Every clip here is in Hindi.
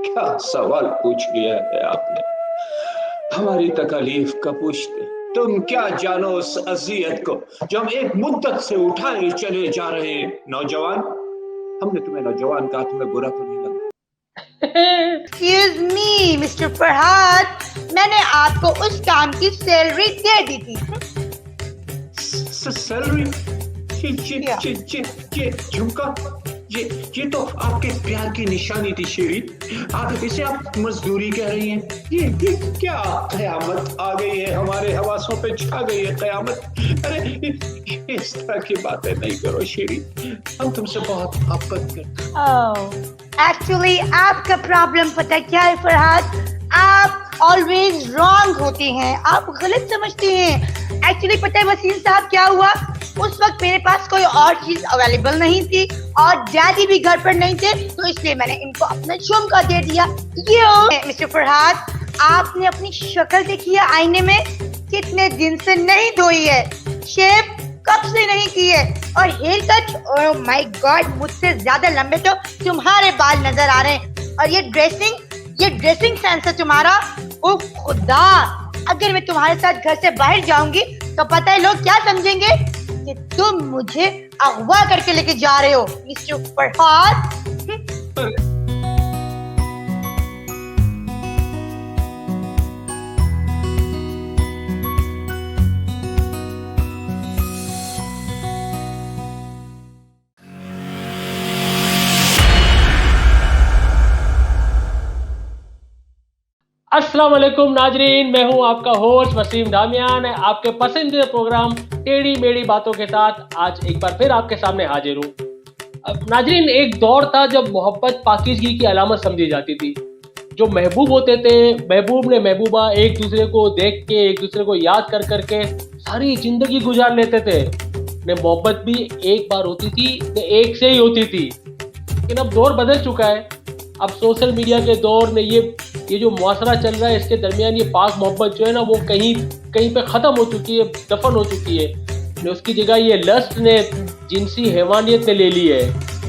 क्या सवाल पूछ लिया है आपने। हमारी तकलीफ का पूछते, तुम क्या जानो उस अजियत को जो हम एक मुद्दत से उठाए चले जा रहे हैं। नौजवान, हमने तुम्हें नौजवान कहा, तुम्हें बुरा तो नहीं लगा? एक्सक्यूज मी मिस्टर फरहाद, मैंने आपको उस काम की सैलरी दे दी थी। सैलरी? ये झुमका, ये तो आपके प्यार की निशानी थी शेरी। आप इसे आप मजदूरी कह रही हैं? ये क्या कयामत आ गई है, हमारे हवासों पे छा गई है कयामत। अरे इस तरह की बातें नहीं करो शेरी, हम तुमसे बहुत मोहब्बत करते। एक्चुअली आपका प्रॉब्लम पता क्या है फरहाद, आप ऑलवेज रॉन्ग होते हैं, आप गलत समझते हैं। एक्चुअली पता है वसीम साहब क्या हुआ, उस वक्त मेरे पास कोई और चीज अवेलेबल नहीं थी और डैडी भी घर पर नहीं थे, तो इसलिए मैंने इनको अपना झुमका दे दिया। ये मिस्टर फरहाद, आपने अपनी शक्ल देखी है आईने में, कितने दिन से नहीं धोई है, शेव कब से नहीं की है, और hair cut, oh my god, मुझसे ज्यादा लंबे तो तुम्हारे बाल नजर आ रहे हैं। और ये ड्रेसिंग सेंस है तुम्हारा, ओ खुदा, अगर मैं तुम्हारे साथ घर से बाहर जाऊंगी तो पता है लोग क्या समझेंगे कि तुम मुझे अगवा करके लेके जा रहे हो मिस्टर फरहाद। अस्सलाम वालेकुम नाजरीन, मैं हूं आपका होस्ट वसीम दामियान, आपके पसंदीदा प्रोग्राम टेढ़ी मेढ़ी बातों के साथ आज एक बार फिर आपके सामने हाजिर हूं। अब नाजरीन, एक दौर था जब मोहब्बत पाकीज़गी की अलामत समझी जाती थी। जो महबूब होते थे, महबूब ने महबूबा, एक दूसरे को देख के, एक दूसरे को याद कर करके सारी जिंदगी गुजार लेते थे। ने मोहब्बत भी एक बार होती थी, ने एक से ही होती थी। लेकिन अब दौर बदल चुका है। अब सोशल मीडिया के दौर में ये जो मुआशरा चल रहा है, इसके दरमियान ये पाक मोहब्बत जो है ना, वो कहीं पे ख़त्म हो चुकी है, दफन हो चुकी है। उसकी जगह ये लस्ट ने, जिनसी हैवानियत ने ले ली है।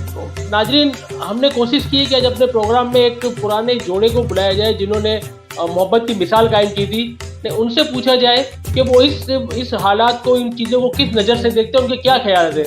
तो नाजरीन, हमने कोशिश की है कि आज अपने प्रोग्राम में एक पुराने जोड़े को बुलाया जाए जिन्होंने मोहब्बत की मिसाल कायम की थी, उनसे पूछा जाए कि वो इस हालात को, इन चीज़ों को किस नज़र से देखते हैं, उनके क्या ख्याल है।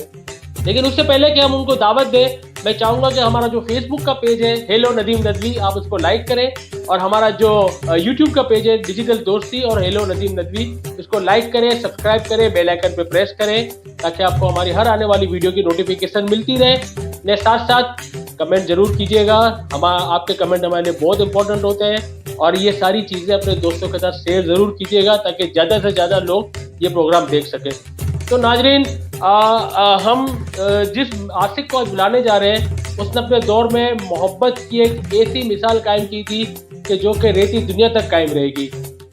लेकिन उससे पहले कि हम उनको दावत दें, मैं चाहूँगा कि हमारा जो फेसबुक का पेज है हेलो नदीम नदवी, आप उसको लाइक करें, और हमारा जो यूट्यूब का पेज है डिजिटल दोस्ती और हेलो नदीम नदवी, उसको लाइक करें, सब्सक्राइब करें, बेल आइकन पे प्रेस करें, ताकि आपको हमारी हर आने वाली वीडियो की नोटिफिकेशन मिलती रहे। साथ साथ कमेंट जरूर कीजिएगा, आपके कमेंट हमारे लिए बहुत इंपॉर्टेंट होते हैं, और ये सारी चीज़ें अपने दोस्तों के साथ शेयर ज़रूर कीजिएगा ताकि ज़्यादा से ज़्यादा लोग ये प्रोग्राम देख सकें। तो नाजरीन, हम जिस आशिक को आज बुलाने जा रहे हैं, उसने अपने दौर में मोहब्बत की एक ऐसी मिसाल कायम की थी कि जो कि रहती दुनिया तक कायम रहेगी।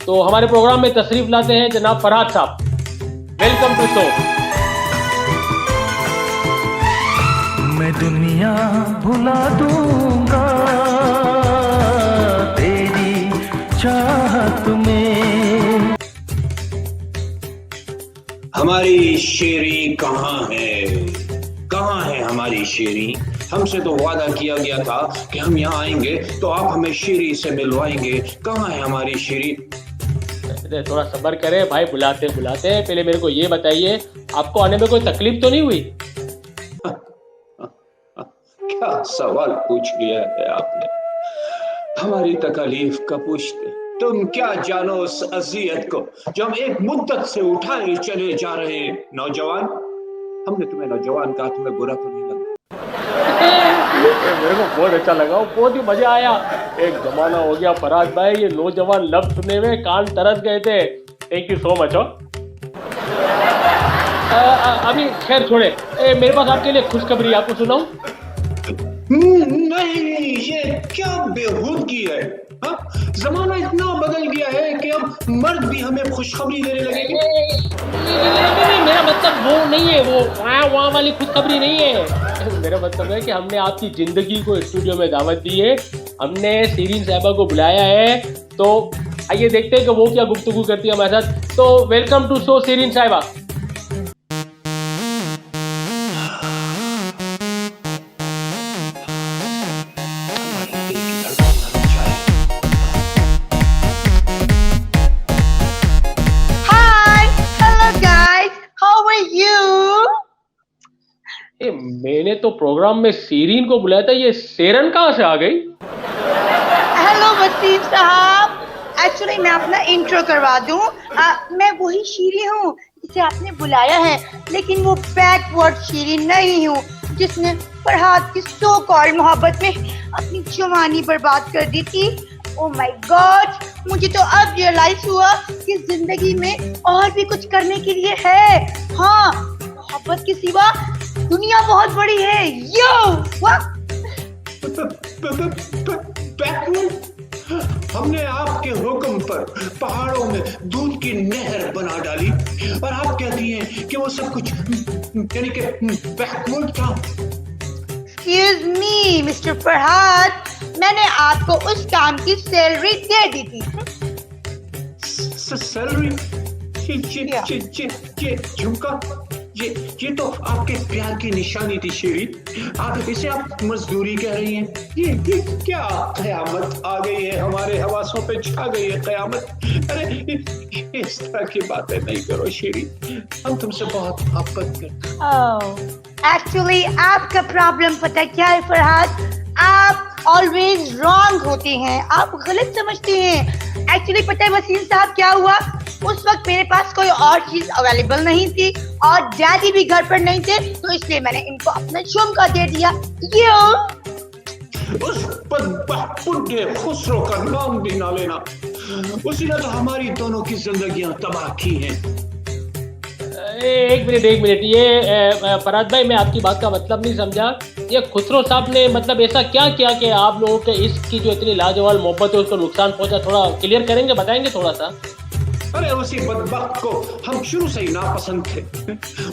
तो हमारे प्रोग्राम में तशरीफ लाते हैं जनाब फरहाद साहब। Welcome to show. मैं दुनिया भुला दूंगा तेरी चाहत में। हमारी शेरी कहाँ है हमारी शेरी? हमसे तो वादा किया गया था कि हम यहाँ आएंगे तो आप हमें शेरी से मिलवाएंगे। कहाँ है हमारी शेरी? थोड़ा सब्र करें भाई, बुलाते पहले मेरे को ये बताइए, आपको आने में कोई तकलीफ तो नहीं हुई? क्या सवाल पूछ लिया है आपने। हमारी तकलीफ का पूछते, तुम क्या जानो उस अजियत को जो हम एक मुद्दत से उठाए चले जा रहे हैं। नौजवान, हमने तुम्हें नौजवान कहा, तुम्हें बुरा तो नहीं लगा? मेरे को बहुत अच्छा लगा, बहुत ही मजा आया। एक जमाना हो गया फरहाद भाई, ये नौजवान लफ्ज सुनने में कान तरस गए थे। Thank you so much. अभी खैर छोड़े, मेरे पास आपके लिए खुशखबरी, आपको सुनाऊं? नहीं, ये क्या बेहूदगी है। जमाना इतना बदल गया है कि अब मर्द भी हमें खुशखबरी देने लगेंगे। मेरा मतलब वो नहीं है, वो वहाँ वाली खुशखबरी नहीं है। मेरा मतलब है कि हमने आपकी जिंदगी को स्टूडियो में दावत दी है, हमने सीरीन साहिबा को बुलाया है, तो आइए देखते हैं कि वो क्या गुफ्तगू करती है हमारे साथ। तो वेलकम टू शो सीरीन साहिबा। तो प्रोग्राम में सीरीन को बुलाया था, ये सेरन कहाँ से आ गई? हेलो वसीम साहब, एक्चुअली मैं अपना इंट्रो करवा दूं। मैं वही शीरी हूँ जिसे आपने बुलाया है, लेकिन वो बैकवर्ड शीरी नहीं हूँ जिसने फरहाद की सो कॉल्ड मोहब्बत में अपनी जवानी बर्बाद कर दी थी। ओह माय गॉड, मुझे तो अब रियलाइज हुआ कि जिंदगी में और भी कुछ करने के लिए है। हाँ, मोहब्बत के सिवा दुनिया बहुत बड़ी है। यो वाह, बैकवर्ड? हमने आपके हुक्म पर पहाड़ों में दूध की नहर बना डाली और आप कहती हैं कि वो सब कुछ यानी कि बैकवर्ड था। एक्सक्यूज मी मिस्टर फरहाद, मैंने आपको उस काम की सैलरी दे दी थी। सैलरी? ये झुमका, ये तो आपके प्यार की निशानी थी शेरी। आप इसे आप मजदूरी कह रही हैं? ये क्या कयामत आ गई है, हमारे हवासों पे छा गई है कयामत। अरे इस तरह की बातें नहीं करो शेरी, हम तुमसे बहुत मोहब्बत करते हैं। एक्चुअली आपका प्रॉब्लम पता क्या है फरहाद, आप ऑलवेज रॉन्ग होते हैं, आप गलत समझते हैं। एक्चुअली पता है वसीम साहब क्या हुआ, उस वक्त मेरे पास कोई और चीज अवेलेबल नहीं थी और डैडी भी घर पर नहीं थे, तो इसलिए मैंने इनको अपना झुमका दे दिया। उस बुढ़े खुसरो का नाम भी ना लेना, उसी ने तो हमारी दोनों की जिंदगियां तबाह की हैं। एक मिनट, ये फरहाद भाई, मैं आपकी बात का मतलब नहीं समझा। ये खुसरो साहब ने मतलब ऐसा क्या किया कि आप लोगों के इसकी जो इतनी लाजवाब मोहब्बत है उसको नुकसान पहुंचा? थोड़ा क्लियर करेंगे, बताएंगे थोड़ा सा? अरे उसी बदबख्त को हम शुरू से ही नापसंद थे।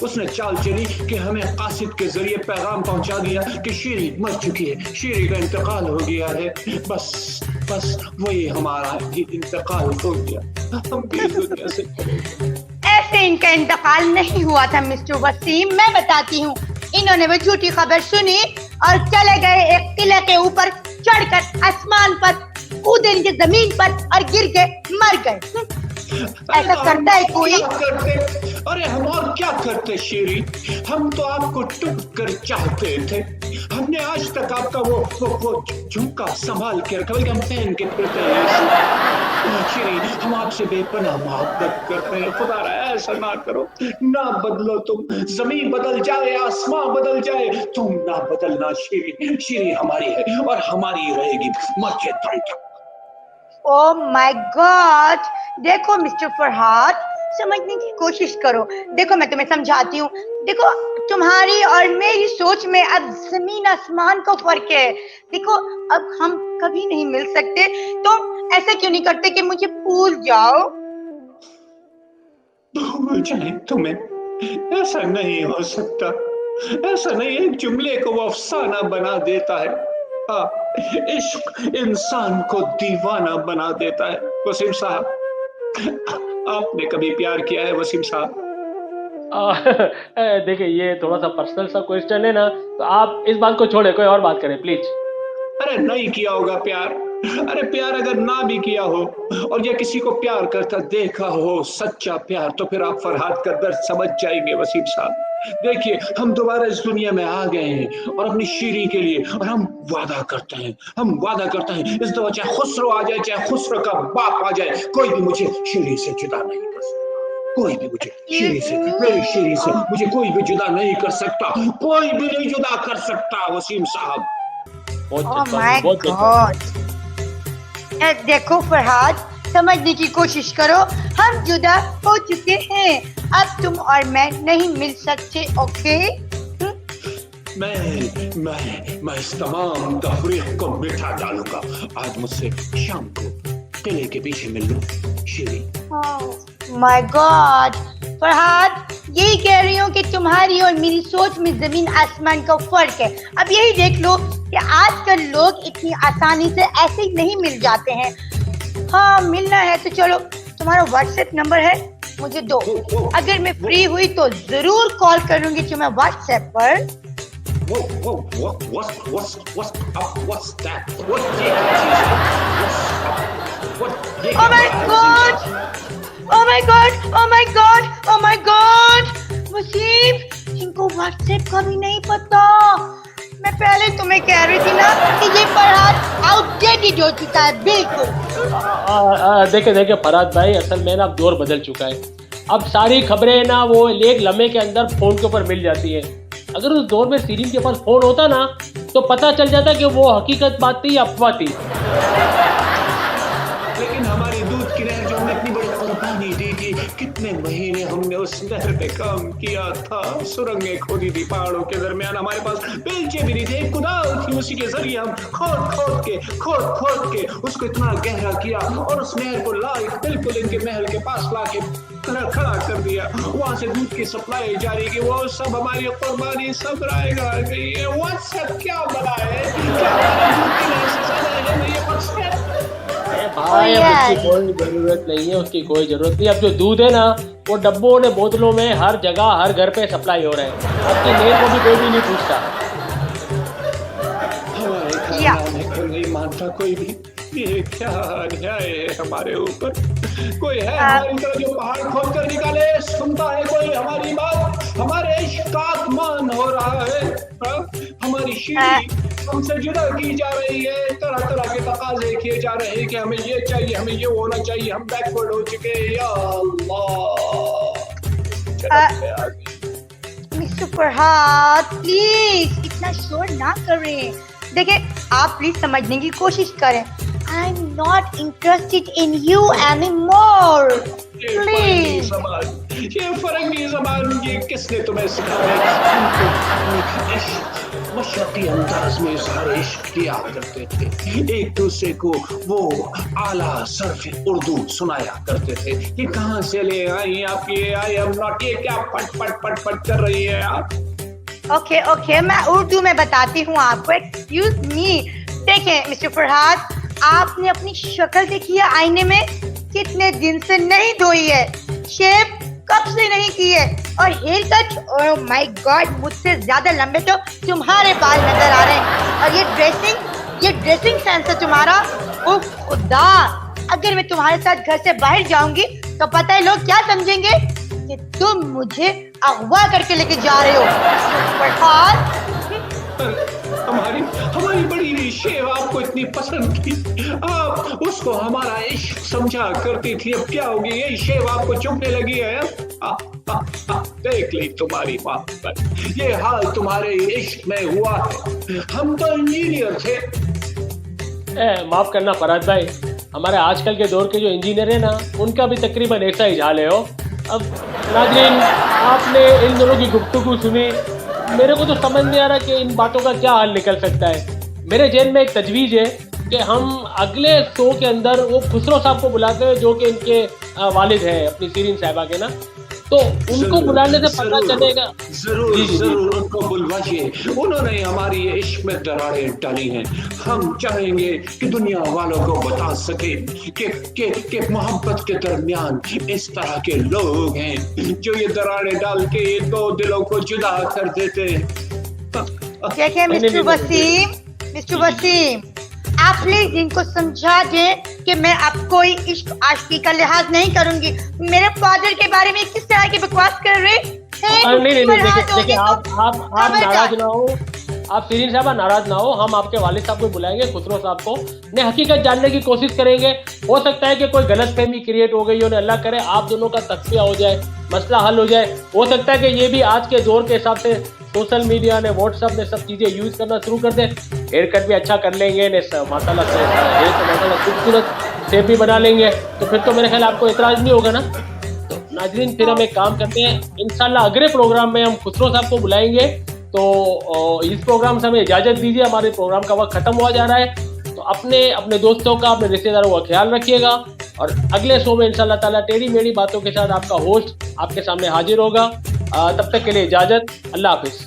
उसने चाल चली कि हमें कासिद के जरिए पैगाम पहुंचा दिया कि शीरी मर चुकी है, शीरी का इंतकाल हो गया है। बस वही हमारा इंतकाल हो गया, हम भी दुनिया से चले गए। ऐसे इनका इंतकाल नहीं हुआ था मिस्टर वसीम, मैं बताती हूँ। इन्होंने वो झूठी खबर सुनी और चले गए एक किले के ऊपर चढ़कर आसमान पर कूदे इनके जमीन पर और गिर के मर गए। ऐसा करता है कोई? अरे हम और क्या करते शेरी, हम तो आपको टूट कर चाहते थे। हमने आज तक आपका वो झुमका संभाल के रखा, बल्कि हम पहन के फिरते हैं। शेरी, हम आपसे बेपनाह मोहब्बत करते हैं। खुदा ऐसा ना करो, ना बदलो तुम। जमीन बदल जाए, आसमां बदल जाए, तुम ना बदलना शेरी। शेरी हमारी है और हमारी रहेगी मर के दम तक। ओह माय गॉड, देखो मिस्टर फरहाद, समझने की कोशिश करो। देखो मैं तुम्हें समझाती हूँ। देखो तुम्हारी और मेरी सोच में अब जमीन आसमान का फर्क है। देखो अब हम कभी नहीं मिल सकते, तुम ऐसा क्यों नहीं करते कि मुझे भूल जाओ? भूल जाए तुम्हें? ऐसा नहीं हो सकता, ऐसा नहीं। एक जुमले को वो अफसाना बना देता है। इश्क इंसान को दीवाना बना देता है। वसीम साहब, आपने कभी प्यार किया है वसीम साहब? देखिए, ये थोड़ा सा पर्सनल सा क्वेश्चन है ना, तो आप इस बात को छोड़े, कोई और बात करें प्लीज। अरे नहीं किया होगा प्यार। अरे प्यार अगर ना भी किया हो और या किसी को प्यार करता देखा हो, सच्चा प्यार, तो फिर आप फरहाद का दर्द समझ जाएंगे वसीम साहब। देखिए, हम दोबारा इस दुनिया में आ गए हैं और अपनी शीरी के लिए, और हम वादा करते हैं इस दफा चाहे खुसरो आ जाए, चाहे खुसरो का बाप आ जाए, कोई भी मुझे शीरी से जुदा नहीं कर सकता। कोई भी मुझे शीरी से, मेरी शीरी से मुझे कोई भी जुदा नहीं कर सकता, कोई भी नहीं जुदा कर सकता वसीम साहब। ओह माय गॉड, देखो फरहाद, समझने की कोशिश करो। हम जुदा हो चुके हैं, अब तुम और मैं नहीं मिल सकते। ओके? मैं इस तमाम तफरीक को मिटा डालूंगा। आज मुझसे शाम को किले के पीछे मिल लो शीरी। माय गॉड फरहाद, यही कह रही हूँ कि तुम्हारी और मेरी सोच में जमीन आसमान का फर्क है। अब यही देख लो कि आजकल लोग इतनी आसानी से ऐसे ही नहीं मिल जाते हैं। हाँ, मिलना है तो चलो, तुम्हारा व्हाट्सएप नंबर है, मुझे दो। अगर मैं फ्री हुई तो जरूर कॉल करूंगी तुम्हें व्हाट्सएप पर। Oh my God! Oh my God! Oh my God! Oh my God! Wasim, इनको व्हाट्सएप का भी नहीं पता। पहले तुम्हें कह रही थी ना कि ये फरहाद आउटडेटेड हो चुका है बिल्कुल। देखे फरहाद भाई, असल में ना अब दौर बदल चुका है। अब सारी खबरें ना वो एक लम्हे के अंदर फोन के ऊपर मिल जाती है। अगर उस दौर में सीरीन के पास फोन होता ना तो पता चल जाता कि वो हकीकत बात थी या अफवाह थी। लेकिन हमारी दूध की नहर जो हमने इतनी बड़ी कुर्बानी दी थी, कितने महीने हमने उस नहर पे काम किया था, सुरंगें खोदी थी पहाड़ों के दरमियान, हमारे पास बेलचे भी नहीं थे, एक कुदाल थी, उसी के जरिए हम खोद के उसको इतना गहरा किया और उस नहर को बिल्कुल इनके महल के पास ला के खड़ा कर दिया। वहां से दूध की सप्लाई जारी की, वो सब हमारी कुर्बानी सब रायगा गई है। व्हाट्सएप क्या बना है, क्या दूध की नहर से ज्यादा है ये व्हाट्सएप। भाई अब उसकी कोई जरूरत नहीं है, उसकी कोई जरूरत नहीं। अब जो दूध है ना वो डब्बों ने बोतलों में हर जगह हर घर पे सप्लाई हो रहा है। आपकी नेम को भी कोई भी नहीं पूछता। हमारे नहीं मानता कोई भी। ये क्या अन्याय है हमारे ऊपर। कोई है हमारी तरह जो पहाड़ खोद कर निकाले, सुनता है कोई हमारी बात, हमारे इश्क का अपमान हो रहा है। हमारी शीरी हमसे जुदा की जा रही है, तरह तरह के तकाजे किए जा रहे हैं कि हमें ये चाहिए, हमें ये होना चाहिए, हम बैकवर्ड हो चुके हैं। या अल्लाह। मिस्टर फरहाद प्लीज इतना शोर ना करें। देखिए आप प्लीज समझने की कोशिश करें। I am not interested in you any more please. ये फरंगी ज़बान ये किसने तुम्हें सिखाया? मशरक़ी अंदाज में सारे इश्क किया करते थे, एक दूसरे को वो आला सर्फ उर्दू सुनाया करते थे। ये कहाँ से ले आई आप ये आई एम नॉट, ये क्या पट पट पट पट कर रही है आप? ओके मैं उर्दू में बताती हूँ आपको। Excuse me. देखें मिस्टर फरहाद, आपने अपनी शक्ल देखी है आईने में, कितने दिन से नहीं धोई है, शेव कब से नहीं की है, और hair cut oh my god मुझसे ज्यादा लंबे तो तुम्हारे बाल नजर आ रहे हैं। और ये ड्रेसिंग सेंस है तुम्हारा, ओ खुदा, अगर मैं तुम्हारे साथ घर से बाहर जाऊंगी तो पता है लोग क्या समझेंगे कि तुम मुझे अगवा करके लेके जा रहे हो। फरहाद हमारी बड़ी शेव आपको इतनी पसंद थी, आप उसको हमारा इश्क समझा करती थी, अब क्या होगी ये शेव आपको चुभने लगी है? देख ली तुम्हारी मोहब्बत, ये हाल तुम्हारे इश्क में हुआ है। हम तो इंजीनियर थे। माफ करना फरहाद भाई, हमारे आजकल के दौर के जो इंजीनियर है ना उनका भी तकरीबन ऐसा ही हाल है हो। अब नाज़रीन आपने इन दोनों की गुफ्तगू सुनी, मेरे को तो समझ नहीं आ रहा कि इन बातों का क्या हल निकल सकता है। मेरे जहन में एक तजवीज़ है कि हम अगले शो के अंदर वो खुसरो साहब को बुलाते हैं जो कि इनके वालिद हैं अपनी सीरीन साहिबा के ना, तो उनको बुलाने से पता चलेगा। जरूर उनको बुलवाइए, उन्होंने हमारी इश्क में दरारें डाली हैं। हम चाहेंगे कि दुनिया वालों को बता सके कि मोहब्बत के दरमियान इस तरह के लोग हैं जो ये दरारें डाल के ये दो दिलों को जुदा कर देते हैं। देखिए मिस्टर वसीम आप प्लीज इनको समझा दें कि मैं अब कोई इश्क आशिकी का लिहाज नहीं करूंगी। मेरे फादर के बारे में किस तरह की बकवास कर रहे हैं? नहीं देखिए आप नाराज ना हो, आप सीरीन साहबा नाराज ना हो, हम आपके वालिद साहब को बुलाएंगे, खुसरो साहब को, ने हकीकत जानने की कोशिश करेंगे। हो सकता है कि कोई गलतफहमी क्रिएट हो गई हो, ने अल्लाह करे आप दोनों का तस्फिया हो जाए, मसला हल हो जाए। हो सकता है कि ये भी आज के दौर के हिसाब से सोशल मीडिया ने, व्हाट्सएप ने सब चीज़ें यूज़ करना शुरू कर दे, हेयर कट भी अच्छा कर लेंगे, ने माशाल्लाह से माशाल्लाह खूबसूरत शेप भी बना लेंगे, तो फिर तो मेरे ख्याल आपको इतराज़ नहीं होगा ना। तो नाज़रीन फिर हम एक काम करते हैं, इंशाल्लाह अगले प्रोग्राम में हम खुसरो साहब को बुलाएंगे। तो इस प्रोग्राम से हमें इजाज़त दीजिए, हमारे प्रोग्राम का वक्त ख़त्म हुआ जा रहा है। तो अपने दोस्तों का, अपने रिश्तेदारों का ख्याल रखिएगा, और अगले शो में इंशाल्लाह ताला टेढ़ी मेढ़ी बातों के साथ आपका होस्ट आपके सामने हाजिर होगा। तब तक के लिए इजाज़त, अल्लाह हाफिज़।